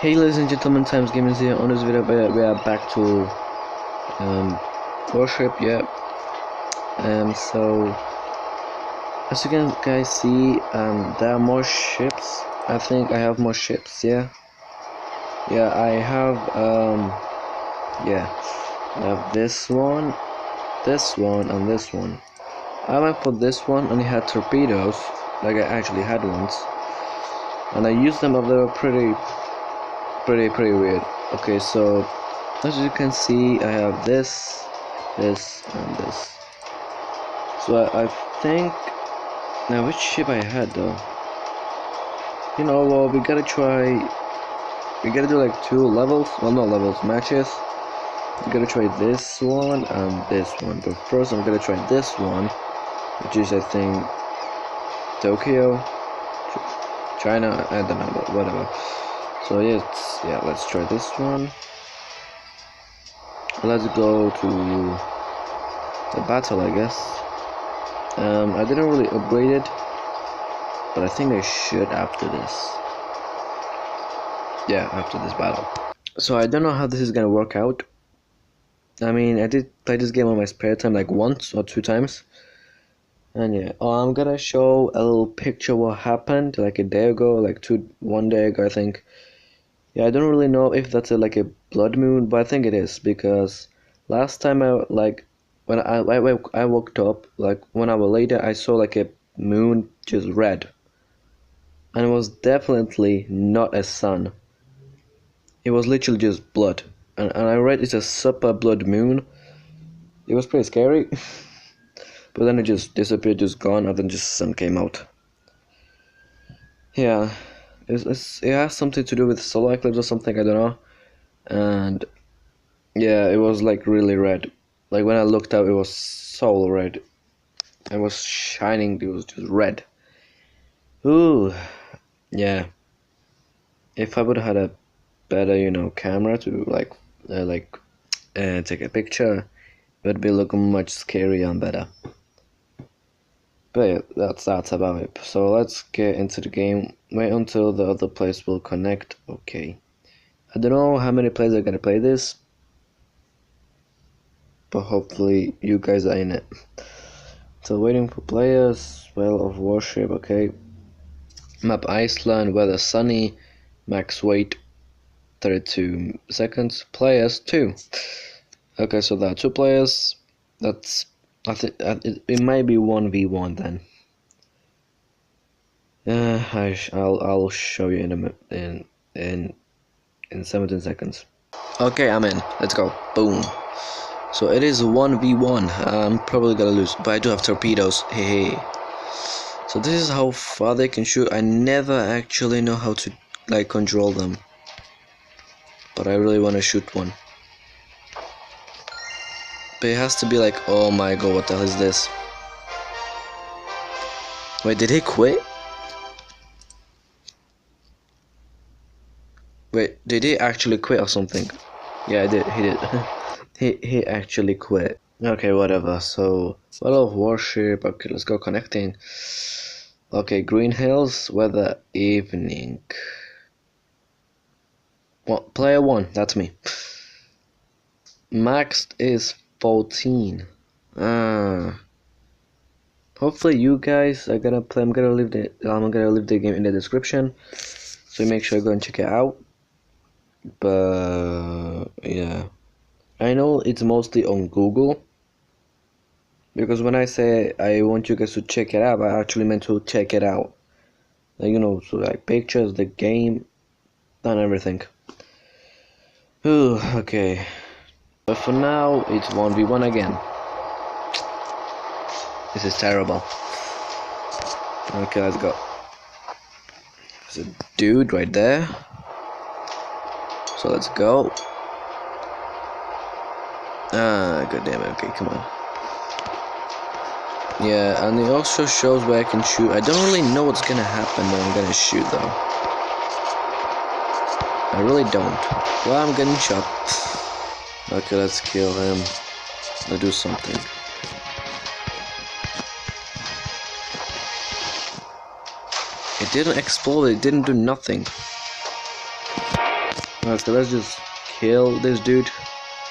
Hey ladies and gentlemen, Times Gaming here. On this video we are back to Warship, yeah. So as you can guys see, there are more ships. I think I have more ships, yeah. I have I have this one, and this one. I went for this one and it had torpedoes, like I actually had once. And I used them, but they were pretty weird. Okay, so as you can see, I have this, and this. So I think now which ship I had though. Well, we gotta do like 2 levels. Well, not levels, matches. We gotta try this one and this one. But first, I'm gonna try this one, which is I think Tokyo, China. I don't know, but whatever. So let's try this one. Let's go to the battle, I guess. I didn't really upgrade it, but I think I should after this. Yeah, after this battle. So I don't know how this is gonna work out. I mean, I did play this game on my spare time like once or 2 times. And yeah, I'm gonna show a little picture what happened like a day ago, like 1 day ago, I think. Yeah, I don't really know if that's like a blood moon, but I think it is, because last time when I woke up, like 1 hour later, I saw like a moon just red, and it was definitely not a sun. It was literally just blood, and I read it's a super blood moon. It was pretty scary, but then it just disappeared, just gone, and then just sun came out. Yeah. It has something to do with solar eclipse or something, I don't know. And yeah, it was like really red. Like when I looked up, it was so red. It was shining, it was just red. Ooh, yeah. If I would have had a better, camera to take a picture, it would be looking much scarier and better. But yeah, that's about it. So let's get into the game. Wait until the other players will connect. Okay. I don't know how many players are gonna play this, but hopefully you guys are in it. So waiting for players. Well of Warship. Okay. Map Iceland. Weather sunny. Max weight 32 seconds. Players 2. Okay, so there are 2 players. I think it might be 1v1 then. I'll show you in 17 seconds. Okay, I'm in. Let's go. Boom. So it is 1v1. I'm probably gonna lose, but I do have torpedoes. Hey. So this is how far they can shoot. I never actually know how to control them, but I really want to shoot one. But it has to be like, oh my god, what the hell is this? Wait, did he quit? Wait, did he actually quit or something? Yeah, he did. he actually quit. Okay, whatever. So, Battle of Warship. Okay, let's go connecting. Okay, Green Hills, weather evening. What, player 1, that's me. Maxed is 14. Hopefully you guys are gonna play. I'm gonna leave the game in the description, so make sure you go and check it out. But yeah, I know it's mostly on Google, because when I say I want you guys to check it out, I actually meant to check it out. So like pictures, the game, and everything. Ooh, okay. But for now, it's 1v1 again. This is terrible. Okay, let's go. There's a dude right there. So let's go. God damn it. Okay, come on. Yeah, and it also shows where I can shoot. I don't really know what's gonna happen when I'm gonna shoot though. I really don't. Well, I'm getting shot. Okay, let's kill him. Let's do something. It didn't explode, it didn't do nothing. Okay, let's just kill this dude,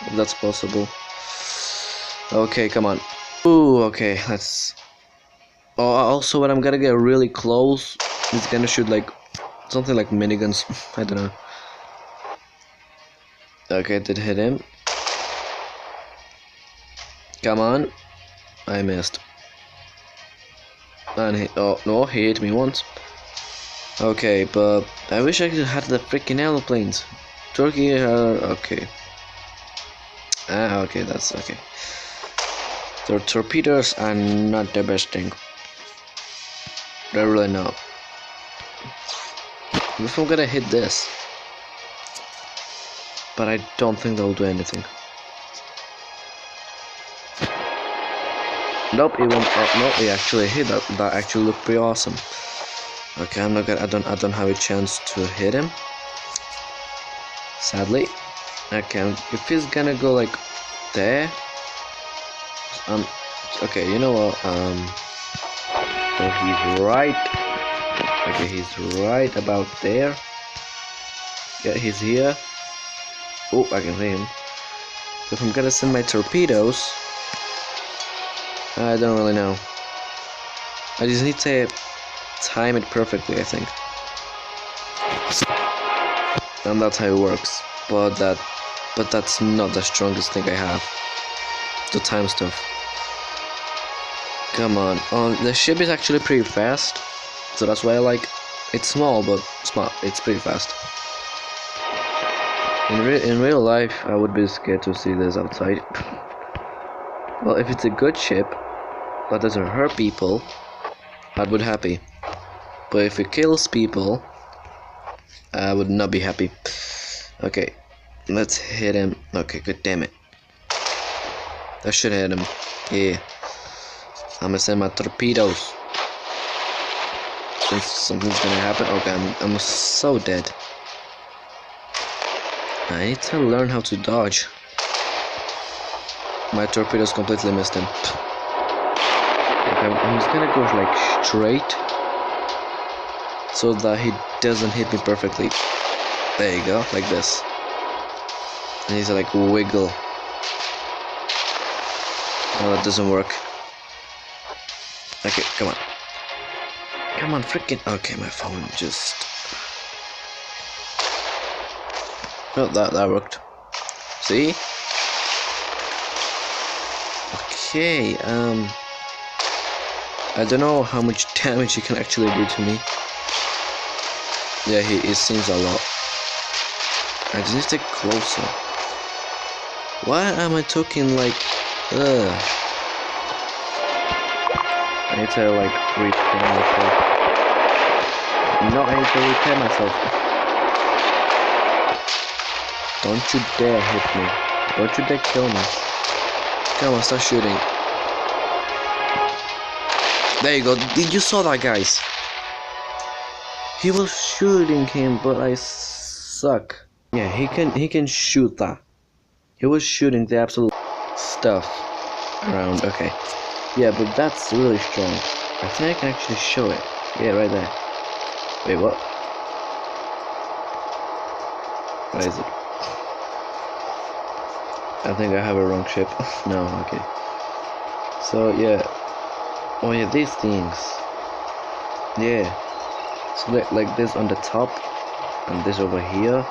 if that's possible. Okay, come on. Ooh, okay, let's... Oh, also when I'm gonna get really close, it's gonna shoot like something like miniguns. I don't know. Okay, did hit him. Come on. I missed. And he... Oh, no, he hit me once. Okay, but I wish I could have the freaking aeroplanes. Turkey, okay. Ah, okay, that's okay. The torpedoes are not the best thing. They're really not. If I'm gonna hit this. But I don't think they'll do anything. Nope, it won't. No, it actually hit. That actually looked pretty awesome. Okay, I'm not gonna. I don't have a chance to hit him. Sadly. Okay, if he's gonna go like there. Okay, you know what? So he's right. Okay, he's right about there. Yeah, he's here. Oh, I can see him. If I'm gonna send my torpedoes, I don't really know. I just need to time it perfectly, I think. And that's how it works. But that's not the strongest thing I have. To time stuff. Come on. The ship is actually pretty fast, so that's why I like. It's small, but smart. It's pretty fast. In real life, I would be scared to see this outside. Well, if it's a good ship that doesn't hurt people, I would be happy. But if it kills people, I would not be happy. Okay, let's hit him. Okay, good damn it. I should hit him. Yeah. I'm gonna send my torpedoes. Since something's gonna happen. Okay, I'm so dead. I need to learn how to dodge. My torpedoes completely missed him. Okay, I'm just gonna go like straight so that he doesn't hit me perfectly. There you go, like this. And he's like wiggle. No, that doesn't work. Okay, come on. Come on, freaking. Okay, my phone just. Oh, that worked. See? Okay, I don't know how much damage he can actually do to me. Yeah, it seems a lot. I just need to get closer. Why am I talking like... I need to like repair myself. No, I need to repair myself. Don't you dare hit me. Don't you dare kill me. Come on, start shooting. There you go. Did you saw that, guys? He was shooting him, but I suck. Yeah, he can shoot that. He was shooting the absolute stuff around. Okay. Yeah, but that's really strong. I think I can actually show it. Yeah, right there. Wait, what? What is it? I think I have a wrong ship. No, okay. So, yeah. Oh, yeah, these things. Yeah. So, like this on the top. And this over here.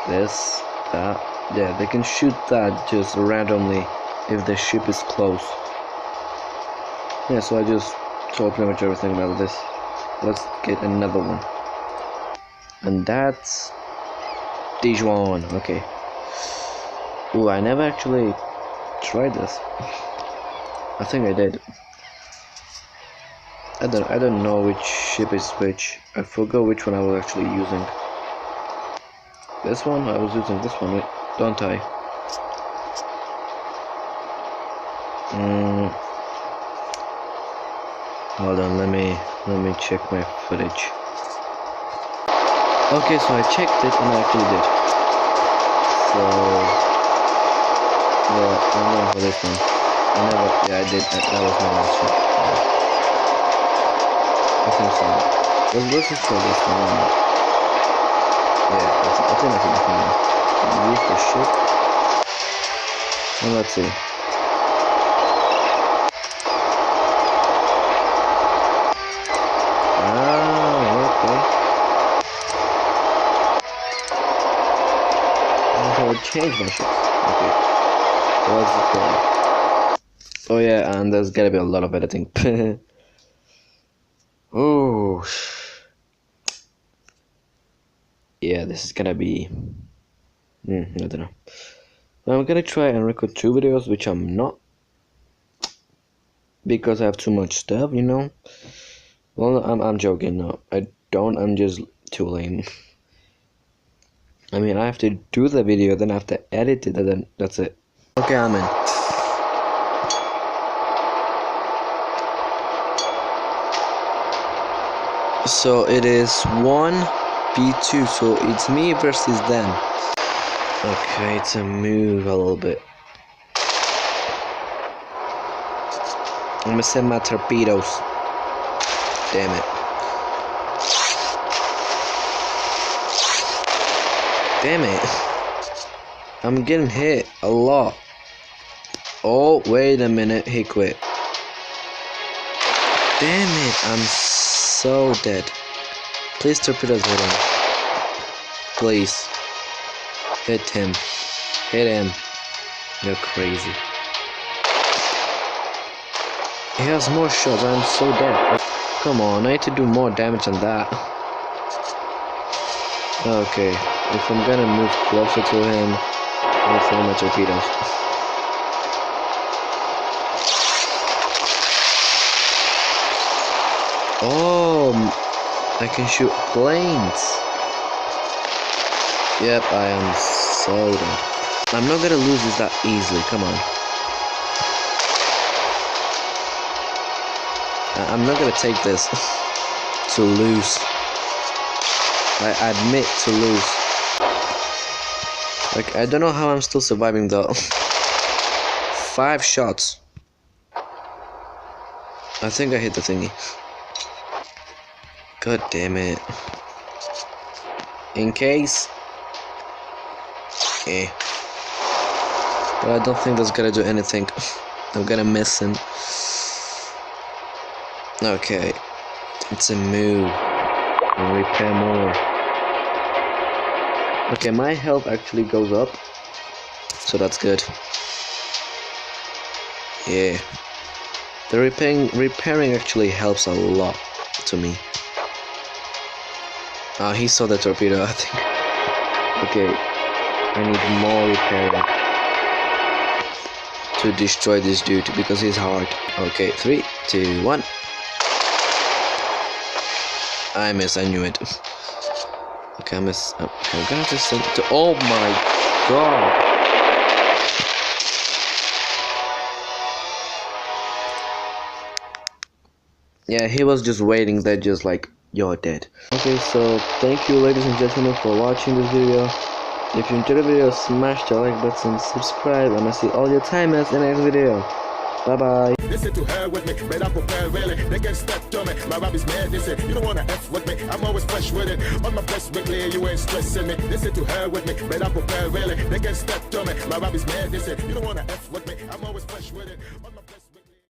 This, that. Yeah, they can shoot that just randomly if the ship is close. Yeah, so I just told pretty much everything about this. Let's get another one. And that's Dijon. Okay. Ooh, I never actually tried this. I think I did. I don't know which ship is which. I forgot which one I was actually using. This one? I was using this one, don't I? Hold on, let me check my footage. Okay, so I checked it and I actually did. So yeah, I'm going for this one. Yeah, I did. That was my last shot. I think so. Let's just for this one. Yeah, I enough. Use the ship. And let's see. Okay. So I changed my ships. Okay. So what's the plan? Oh yeah, and there's gotta be a lot of editing. Oh. Yeah, this is gonna be... I don't know. I'm gonna try and record 2 videos, which I'm not. Because I have too much stuff, you know? Well, I'm joking, no. I don't, I'm just too lame. I mean, I have to do the video, then I have to edit it, and then that's it. Okay, I'm in. So it is 1v2, so it's me versus them. Okay, to move a little bit. I'm gonna send my torpedoes. Damn it. Damn it. I'm getting hit a lot. Oh, wait a minute, he quit. Damn it, I'm so dead. Please torpedoes hit him. Please. Hit him. Hit him. You're crazy. He has more shots, I'm so dead. Come on, I need to do more damage than that. Okay, if I'm gonna move closer to him, I'll throw my torpedoes. Oh, I can shoot planes. Yep, I am so dead. I'm not gonna lose this that easily, come on. I'm not gonna take this to lose. I admit to lose. Like, I don't know how I'm still surviving though. 5 shots. I think I hit the thingy. God damn it. In case. Eh. But I don't think that's gonna do anything. I'm gonna miss him. Okay. It's a move. And repair more. Okay, my health actually goes up. So that's good. Yeah. The repairing actually helps a lot to me. He saw the torpedo, I think. Okay. I need more repairing to destroy this dude because he's hard. Okay, 3, 2, 1. I miss, I knew it. Okay, I miss. Okay, I'm gonna have to send to. Oh my god! Yeah, he was just waiting there, just like, you're dead. Okay, so thank you, ladies and gentlemen, for watching this video. If you enjoyed the video, smash the like button, subscribe, and I'll see all your timers in the next video. Bye bye. Listen to her with me, but I'm prepared really. They can step to me, my rap is mad. They say, you don't wanna F with me, I'm always fresh with it. On my best weekly, you ain't stressing me. Listen to her with me, but I'm prepared really. They can step to me, my rap is mad. They say, you don't wanna F with me, I'm always fresh with it.